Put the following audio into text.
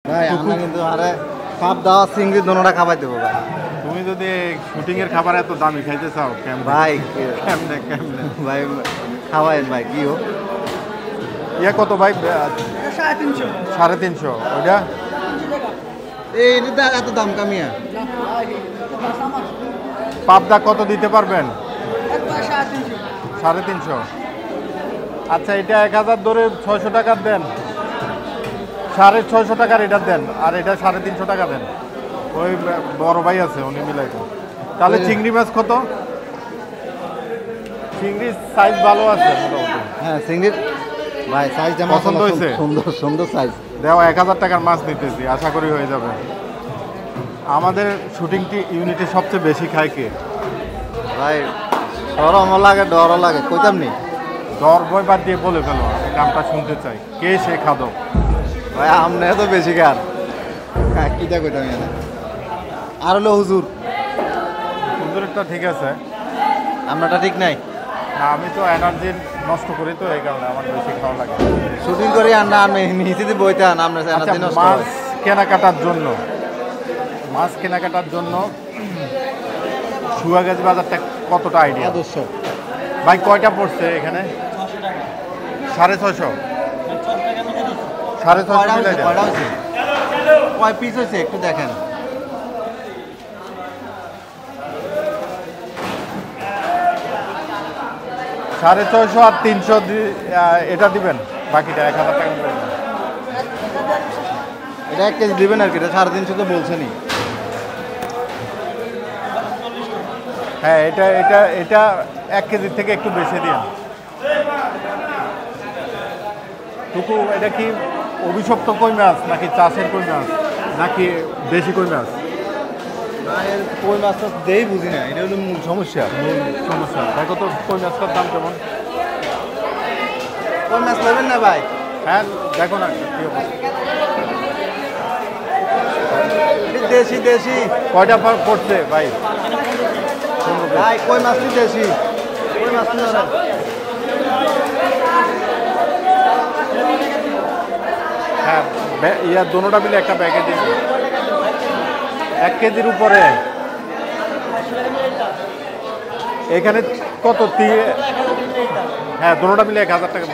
ভাই আমরা কিন্তু আরে পাপ দাওয়া চিংড়ি দোনোটা খাবার দেবো ভাই। তুমি যদি শুটিং এর খাবার এত দামি খাইতে চাও কেমন ভাই কেমনে কেমনে ভাই খাওয়াইন ভাই কি হোক। ইয়া কত ভাই? 350 350 ওইটা এই এত দাম কামিয়া। পাবদা কত দিতে পারবেন? 350 350। আচ্ছা এটা 1000 ধরে 600 টাকা দেন, 650 টাকার এটা দেন, আর এটা 350 টাকা দেন। ওই বড় ভাই আছে উনি মিলাইবেন। তাহলে চিংড়ি মাছ কত? চিংড়ির সাইজ ভালো আছে মোটামুটি। হ্যাঁ চিংড়ির ভাই সাইজটা পছন্দ হয়েছে? সুন্দর সুন্দর সাইজ। দেওয়া 1000 টাকার মাছ নিতেছি, আশা করি হয়ে যাবে। আমাদের শুটিংটি ইউনিটে সবচেয়ে বেশি খায় কে? ভাই সরমও লাগে ডরও লাগে কইতাম নি। ডর ভয় বাদ দিয়ে বলে ফেলো, আমি নামটা শুনতে চাই। কে সে খাদক? ভাই আমনে তো বেশি খান কিটা কইতাম এখানে। আর হলো হুজুর হুজুরেরটা ঠিক আছে, আপনারটা ঠিক নাই। না আমি তো এনার্জি নষ্ট করি, তো এই কারণে আমার বেশি খাওয়া লাগে। শুটিং করি আর না আমি নিচে বইতে আন আপনার আচ্ছা, এনার্জি নষ্ট মাছ হয়। কেনাকাটার জন্য সুয়াগাছি বাজারটা কতটা আইডিয়া? আদর্শ ভাই কয়টা পড়ছে এখানে? 650। 650 কয়টা মিলাই হয়েছে দেন। কয়টা হয়েছে কয় পিস হয়েছে একটু দেখেন। 650 আর 300 এটা দিবেন, বাকিটা 1000 টাকা দিবেন। এটা 1 কেজি দিবেন আর কি, এটা 350 তো বলছেনই। হ্যাঁ এটা এটা এটা 1 কেজির থেকে একটু বেশি দিন। টুকু এটা কি অভিশপ্ত কই মাছ নাকি চাষের কই মাছ নাকি দেশি কই মাছ? কই মাছটা দেই বুঝি না, এটা হলো মূল সমস্যা। সমস্যা দেখো তো কই মাছটার দাম কেমন? কই মাছ নেবেন না ভাই? হ্যাঁ দেখো না কি অবস্থা। এটা দেশি দেশি কয়টা পড়ছে ভাই? ভাই কই মাছটি দেশি, কই মাছ নেবেন। হ্যাঁ ইয়া দোনোটা মিলে একটা ব্যাগে দিন। 1 কেজির উপরে এখানে কত? হ্যাঁ দোনোটা মিলে 1000 টাকা।